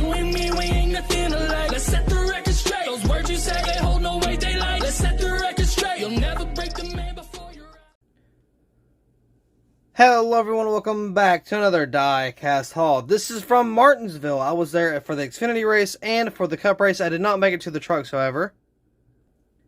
You and me, we ain't nothing alike. Let's set the record straight. Those words you say, they hold no weight, they like. Let's set the record straight. You'll never break the man before you're out. Hello everyone, welcome back to another Diecast haul. This is from Martinsville. I was there for the Xfinity race and for the Cup race. I did not make it to the trucks, however.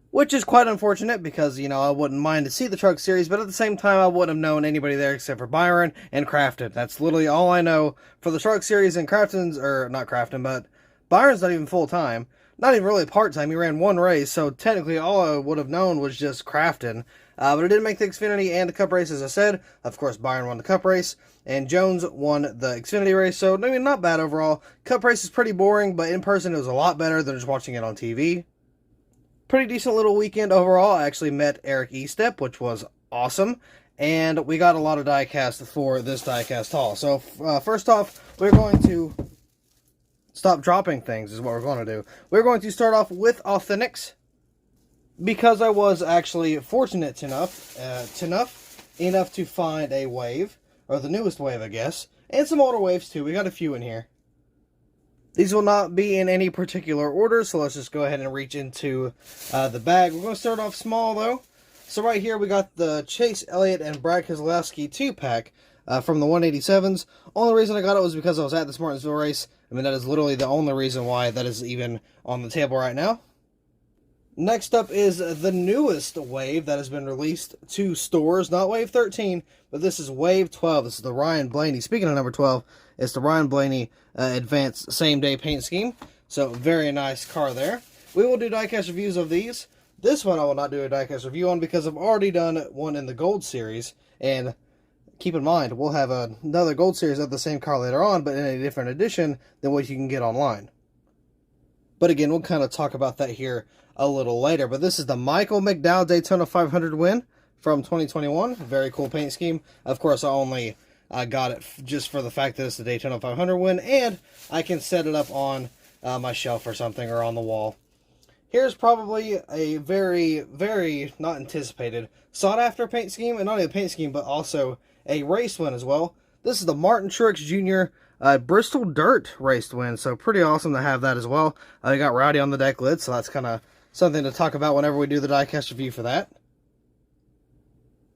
Which is quite unfortunate because, you know, I wouldn't mind to see the truck series, but at the same time, I wouldn't have known anybody there except for Byron and Crafton. That's literally all I know for the truck series, and Crafton's, or not Crafton, but Byron's not even full-time. Not even really part-time. He ran one race, so technically all I would have known was just Crafton. But I did make the Xfinity and the Cup race, as I said. Of course, Byron won the Cup race, and Jones won the Xfinity race, so I mean, not bad overall. Cup race is pretty boring, but in person it was a lot better than just watching it on TV. Pretty decent little weekend overall. I actually met Eric Estep, which was awesome, and we got a lot of diecast for this diecast haul. So first off, we're going to stop dropping things is what we're going to do. We're going to start off with Authentics, because I was actually fortunate enough to find a wave, or the newest wave, I guess, and some older waves too. We got a few in here. These will not be in any particular order, so let's just go ahead and reach into the bag. We're going to start off small, though. So right here, we got the Chase Elliott and Brad Keselowski 2-pack from the 187s. Only reason I got it was because I was at this Martinsville race. I mean, that is literally the only reason why that is even on the table right now. Next up is the newest wave that has been released to stores. Not Wave 13, but this is Wave 12. This is the Ryan Blaney. Speaking of number 12, it's the Ryan Blaney Advanced Same-Day Paint Scheme. So, very nice car there. We will do diecast reviews of these. This one I will not do a diecast review on because I've already done one in the Gold Series. And keep in mind, we'll have another Gold Series of the same car later on, but in a different edition than what you can get online. But again, we'll kind of talk about that here a little later. But this is the Michael McDowell Daytona 500 win from 2021. Very cool paint scheme. Of course, I only got it just for the fact that it's the Daytona 500 win, and I can set it up on my shelf or something, or on the wall. Here's probably a very, very not anticipated, sought-after paint scheme, and not only a paint scheme, but also a race win as well. This is the Martin Truex Jr. Bristol Dirt race win, so pretty awesome to have that as well. I got Rowdy on the deck lid, so that's kind of something to talk about whenever we do the diecast review for that.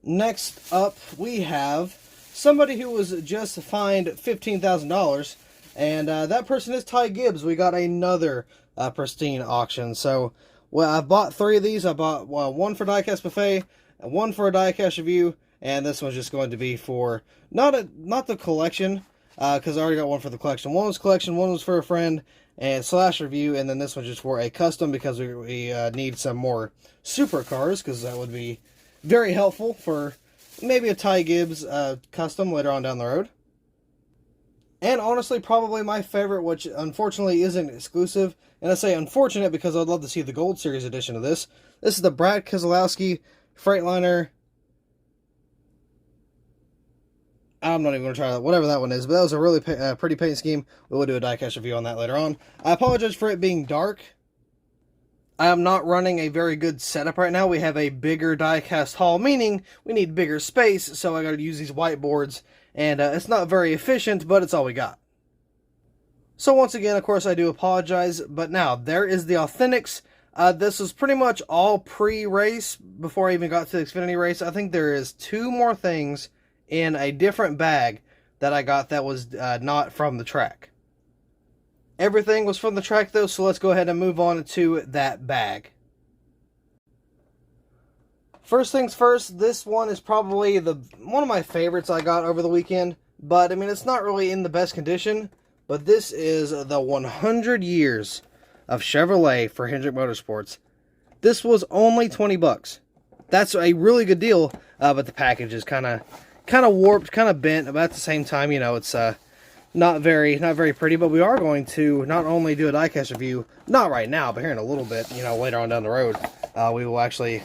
Next up, we have somebody who was just fined $15,000, and that person is Ty Gibbs. We got another pristine auction. So, well, I bought 3 of these. I bought one for Diecastbuffet, one for a diecast review, and this one's just going to be for not the collection, because I already got one for the collection. One was collection, one was for a friend and / review, and then this one's just for a custom because we need some more supercars, because that would be very helpful for maybe a Ty Gibbs custom later on down the road. And honestly, probably my favorite, which unfortunately isn't exclusive, and I say unfortunate because I'd love to see the Gold Series edition of this. This is the Brad Keselowski Freightliner. I'm not even going to try that, whatever that one is, but that was a really pretty paint scheme. We will do a diecast review on that later on. I apologize for it being dark. I am not running a very good setup right now. We have a bigger diecast haul, meaning we need bigger space, so I got to use these whiteboards, and it's not very efficient, but it's all we got. So once again, of course, I do apologize, but now, there is the Authentics. This was pretty much all pre-race, before I even got to the Xfinity race. I think there is 2 more things in a different bag that I got that was not from the track. Everything was from the track though, so let's go ahead and move on to that bag. First things first, this one is probably one of my favorites I got over the weekend, but I mean, it's not really in the best condition, but this is the 100 years of Chevrolet for Hendrick Motorsports. This was only 20 bucks. That's a really good deal, but the package is kind of warped, kind of bent, but at the same time, you know, it's not very pretty. But we are going to not only do a diecast review, not right now, but here in a little bit, you know, later on down the road, we will actually,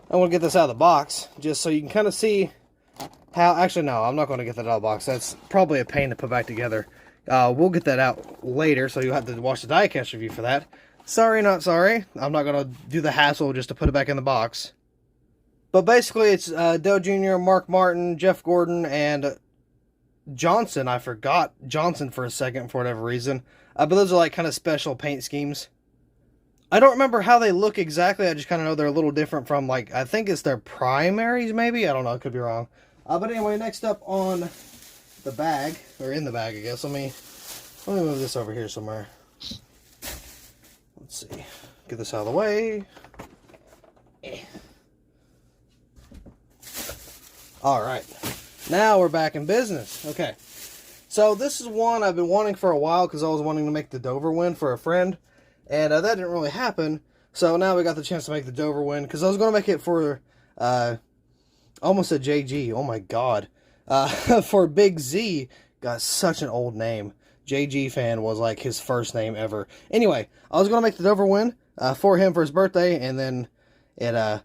I want to get this out of the box, just so you can kind of see how, actually no, I'm not going to get that out of the box, that's probably a pain to put back together. We'll get that out later, so you'll have to watch the diecast review for that. Sorry, not sorry, I'm not going to do the hassle just to put it back in the box. But basically, it's Dale Jr., Mark Martin, Jeff Gordon, and Johnson. I forgot Johnson for a second for whatever reason. But those are like kind of special paint schemes. I don't remember how they look exactly. I just kind of know they're a little different from, like, I think it's their primaries maybe. I don't know. I could be wrong. But anyway, next up on the bag, or in the bag, I guess. Let me move this over here somewhere. Let's see. Get this out of the way. Alright. Now we're back in business. Okay. So this is one I've been wanting for a while because I was wanting to make the Dover win for a friend. And that didn't really happen. So now we got the chance to make the Dover win. Because I was going to make it for almost a JG. Oh my god. For Big Z. Got such an old name. JG Fan was like his first name ever. Anyway, I was going to make the Dover win for him for his birthday. And then I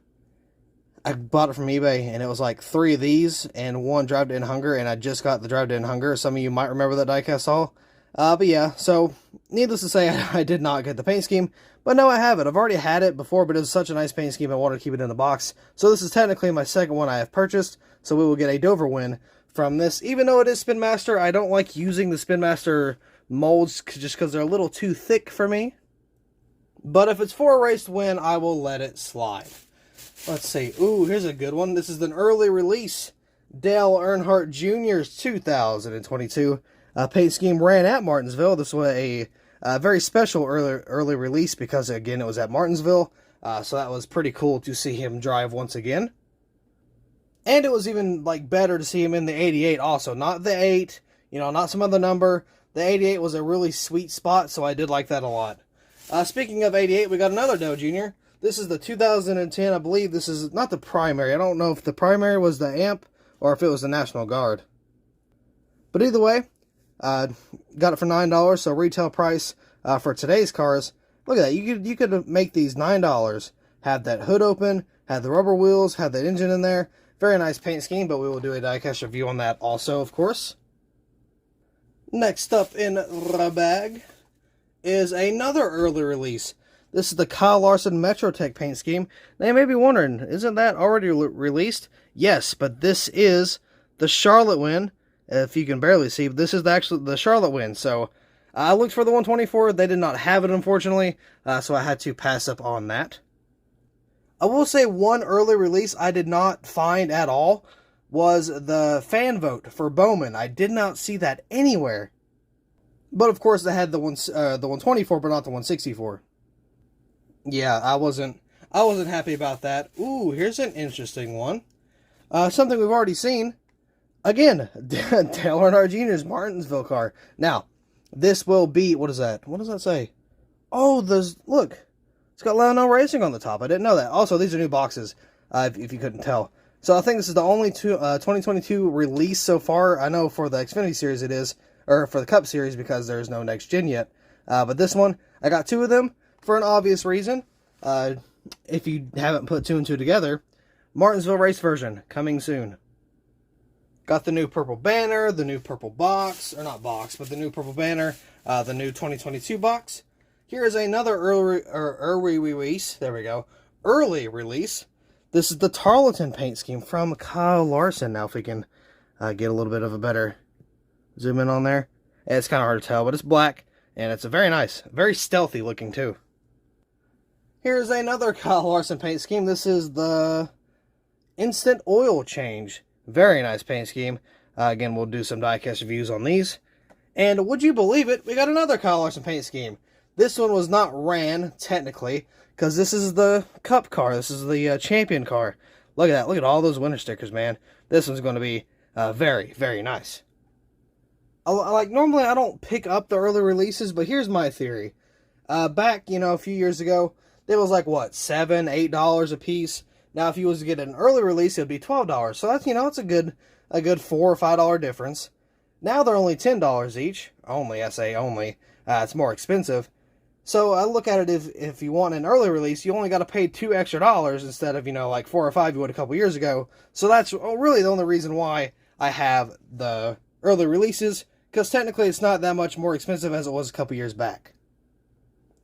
bought it from eBay. And it was like 3 of these and 1 Drive to End Hunger. And I just got the Drive to End Hunger. Some of you might remember that diecast haul. But yeah, so needless to say, I did not get the paint scheme. But no, I have it. I've already had it before, but it was such a nice paint scheme, I wanted to keep it in the box. So this is technically my second one I have purchased. So we will get a Dover win from this. Even though it is Spin Master, I don't like using the Spin Master molds just because they're a little too thick for me. But if it's for a race win, I will let it slide. Let's see. Ooh, here's a good one. This is an early release. Dale Earnhardt Jr.'s 2022 paint scheme ran at Martinsville. This was a very special early release because, again, it was at Martinsville. So that was pretty cool to see him drive once again. And it was even, like, better to see him in the 88 also. Not the 8, not some other number. The 88 was a really sweet spot, so I did like that a lot. Speaking of 88, we got another Dale Jr. This is the 2010, I believe. This is not the primary. I don't know if the primary was the AMP or if it was the National Guard. But either way, got it for $9, so retail price for today's cars. Look at that. You could make these $9. Have that hood open, have the rubber wheels, have that engine in there. Very nice paint scheme, but we will do a diecast review on that also, of course. Next up in the bag is another early release. This is the Kyle Larson Metrotech paint scheme. Now you may be wondering, isn't that already released? Yes, but this is the Charlotte win. If you can barely see, but this is actually the Charlotte win. So I looked for the 124. They did not have it, unfortunately. So I had to pass up on that. I will say one early release I did not find at all was the fan vote for Bowman. I did not see that anywhere. But of course they had the 124, but not the 164. Yeah, I wasn't happy about that. Ooh, here's an interesting one. Something we've already seen. Again, Dale Earnhardt Jr.'s Martinsville car. Now, this will be, what is that? What does that say? Oh, look. It's got Lionel Racing on the top. I didn't know that. Also, these are new boxes, if you couldn't tell. So I think this is the only 2022 release so far. I know for the Xfinity Series it is, or for the Cup Series because there's no Next Gen yet. But this one, I got 2 of them for an obvious reason. If you haven't put 2 and 2 together, Martinsville race version coming soon. Got the new purple banner, the new purple box, or not box, but the new purple banner, the new 2022 box. Here is another early release. There we go. Early release. This is the Tarleton paint scheme from Kyle Larson. Now if we can get a little bit of a better zoom in on there. It's kind of hard to tell, but it's black, and it's a very nice, very stealthy looking too. Here's another Kyle Larson paint scheme. This is the Instant Oil Change. Very nice paint scheme. Again, we'll do some diecast reviews on these. And would you believe it, we got another Kyle Larson paint scheme. This one was not ran, technically, because this is the Cup car. This is the Champion car. Look at that. Look at all those winter stickers, man. This one's going to be very, very nice. Normally I don't pick up the early releases, but here's my theory. Back, a few years ago, it was like, what, $7, $8 a piece. Now, if you was to get an early release, it would be $12. So that's, it's a good $4 or $5 difference. Now they're only $10 each. Only, I say only. It's more expensive. So I look at it, if you want an early release, you only got to pay $2 extra instead of, like 4 or 5 you would a couple years ago. So that's really the only reason why I have the early releases, because technically it's not that much more expensive as it was a couple years back.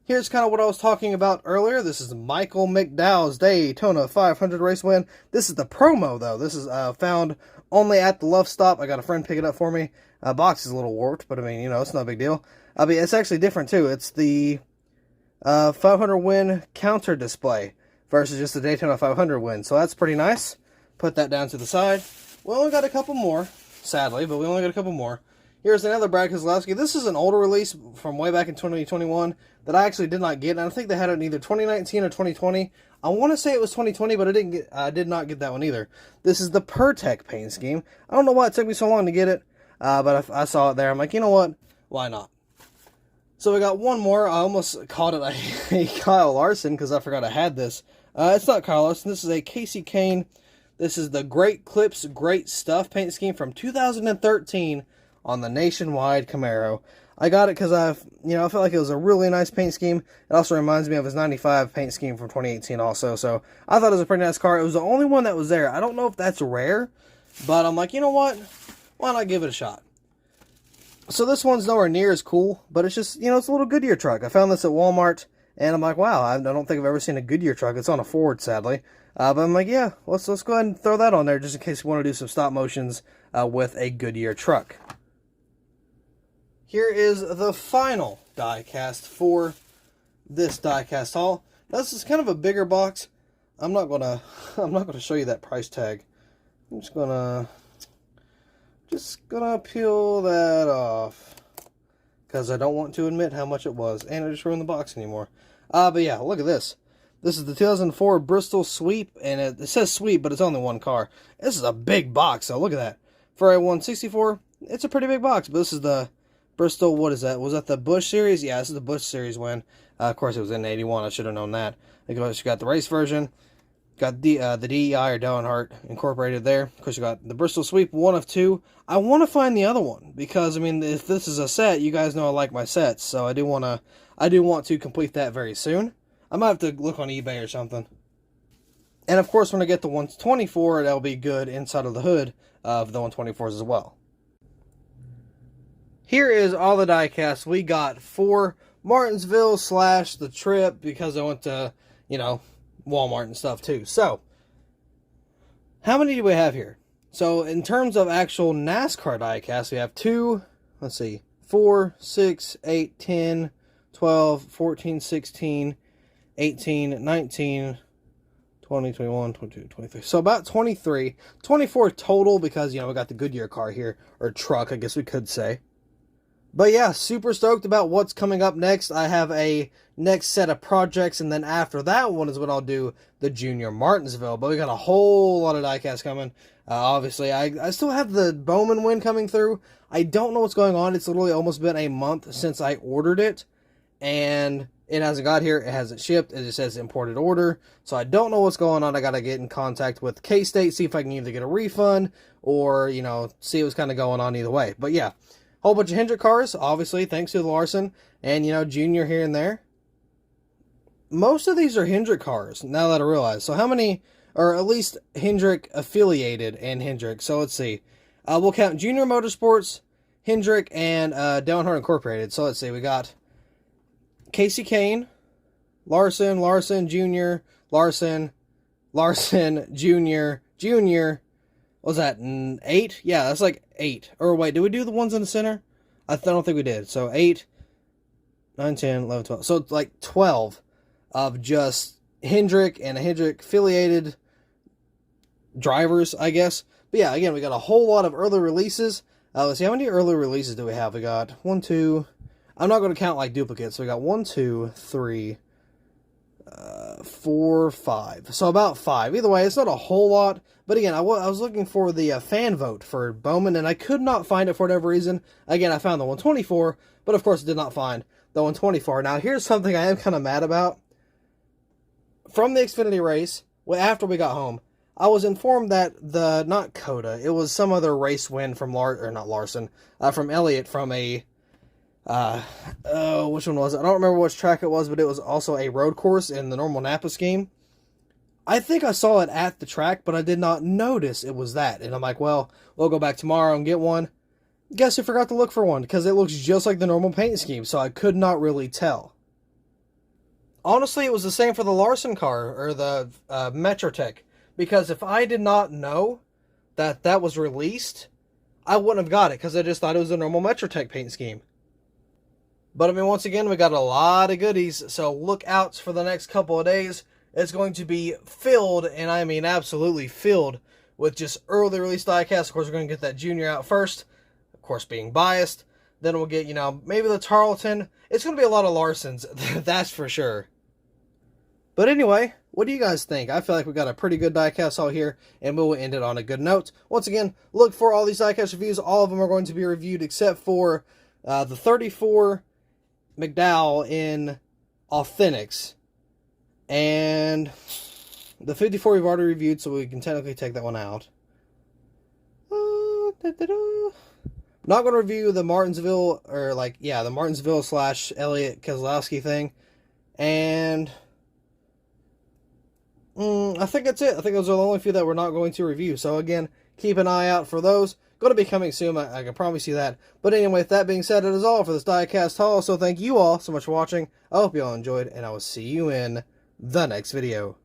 Here's kind of what I was talking about earlier. This is Michael McDowell's Daytona 500 race win. This is the promo, though. This is found only at the Love Stop. I got a friend pick it up for me. Box is a little warped, but I mean, you know, it's not a big deal. I mean, it's actually different too. It's the 500 win counter display versus just the Daytona 500 win. So that's pretty nice. Put that down to the side. We only got a couple more, sadly, but we only got a couple more. Here's another Brad Keselowski. This is an older release from way back in 2021 that I actually did not get. And I think they had it in either 2019 or 2020. I want to say it was 2020, but I did not get that one either. This is the PurTech paint scheme. I don't know why it took me so long to get it, but I saw it there. I'm like, you know what? Why not? So we got one more. I almost called it a Kyle Larson because I forgot I had this. It's not Kyle Larson. This is a Casey Kane. This is the Great Clips, Great Stuff paint scheme from 2013 on the Nationwide Camaro. I got it because I felt like it was a really nice paint scheme. It also reminds me of his 95 paint scheme from 2018 also. So I thought it was a pretty nice car. It was the only one that was there. I don't know if that's rare, but I'm like, you know what? Why not give it a shot? So this one's nowhere near as cool, but it's just, you know, it's a little Goodyear truck. I found this at Walmart, and I'm like, wow, I don't think I've ever seen a Goodyear truck. It's on a Ford, sadly. But I'm like, yeah, let's go ahead and throw that on there just in case you want to do some stop motions with a Goodyear truck. Here is the final die cast for this die cast haul. Now, this is kind of a bigger box. I'm not gonna show you that price tag. I'm just gonna peel that off because I don't want to admit how much it was, and I just ruined the box anymore. But yeah, look at this. This is the 2004 Bristol Sweep, and it says Sweep, but it's only one car. This is a big box, so look at that. For a 164, it's a pretty big box, but this is the Bristol, what is that? Was that the Busch Series? Yeah, this is the Busch Series win. Of course, it was in 81. I should have known that. Of course, you got the race version. Got the DEI or Dale Earnhardt incorporated there. Of course, you got the Bristol Sweep, one of two. I want to find the other one because, I mean, if this is a set, you guys know I like my sets. So I do want to complete that very soon. I might have to look on eBay or something. And of course, when I get the 124, that'll be good inside of the hood of the 124s as well. Here is all the die casts we got for Martinsville / the trip because I went to, you know, Walmart and stuff too. So, how many do we have here? So, in terms of actual NASCAR die casts, we have 2, let's see, 4, 6, 8, 10, 12, 14, 16, 18, 19, 20, 21, 22, 23. So, about 23. 24 total because, you know, we got the Goodyear car here, or truck, I guess we could say. But yeah, super stoked about what's coming up next. I have a next set of projects, and then after that one is when I'll do the Junior Martinsville. But we got a whole lot of diecast coming. Obviously, I still have the Bowman win coming through. I don't know what's going on. It's literally almost been a month since I ordered it, and it hasn't got here. It hasn't shipped. It just says imported order. So I don't know what's going on. I got to get in contact with K-State, see if I can either get a refund or, you know, see what's kind of going on either way. But yeah. Whole bunch of Hendrick cars, obviously, thanks to the Larson, and, you know, Junior here and there. Most of these are Hendrick cars, now that I realize. So how many, or at least Hendrick affiliated and Hendrick? So let's see. We'll count Junior Motorsports, Hendrick, and Dale Earnhardt Incorporated. So let's see, we got Casey Kane, Larson, Junior, Larson, Junior. Was that 8? Yeah, that's like 8. Or wait, did we do the ones in the center? I don't think we did. So 8, 9, 10, 11, 12. So it's like 12 of just Hendrick and Hendrick affiliated drivers, I guess. But yeah, again, we got a whole lot of early releases. Let's see, how many early releases do we have? We got 1, 2. I'm not going to count like duplicates. So we got 1, 2, 3, 4, 5. So about 5. Either way, it's not a whole lot. But again, I was looking for the fan vote for Bowman, and I could not find it for whatever reason. Again, I found the 124, but of course I did not find the 124. Now, here's something I am kind of mad about. From the Xfinity race, after we got home, I was informed that not Coda, it was some other race win from from Elliott from a, which one was it? I don't remember which track it was, but it was also a road course in the normal Napa scheme. I think I saw it at the track, but I did not notice it was that. And I'm like, well, we'll go back tomorrow and get one. Guess I forgot to look for one, because it looks just like the normal paint scheme, so I could not really tell. Honestly, it was the same for the Larson car, or the Metrotech, because if I did not know that was released, I wouldn't have got it because I just thought it was a normal Metrotech paint scheme. But I mean, once again, we got a lot of goodies, so look out for the next couple of days. It's going to be filled, and I mean absolutely filled, with just early release diecasts. Of course, we're going to get that Junior out first, of course being biased. Then we'll get, you know, maybe the Tarleton. It's going to be a lot of Larsons, that's for sure. But anyway, what do you guys think? I feel like we got a pretty good diecast haul here, and we will end it on a good note. Once again, look for all these diecast reviews. All of them are going to be reviewed except for the 34 McDowell in Authentics. And the 54 we've already reviewed, so we can technically take that one out. Not going to review the Martinsville, or like, yeah, the Martinsville / Elliott Keselowski thing. And I think that's it. I think those are the only few that we're not going to review. So again, keep an eye out for those. Going to be coming soon, I can promise you that. But anyway, with that being said, it is all for this diecast haul. So thank you all so much for watching. I hope you all enjoyed, and I will see you in the next video.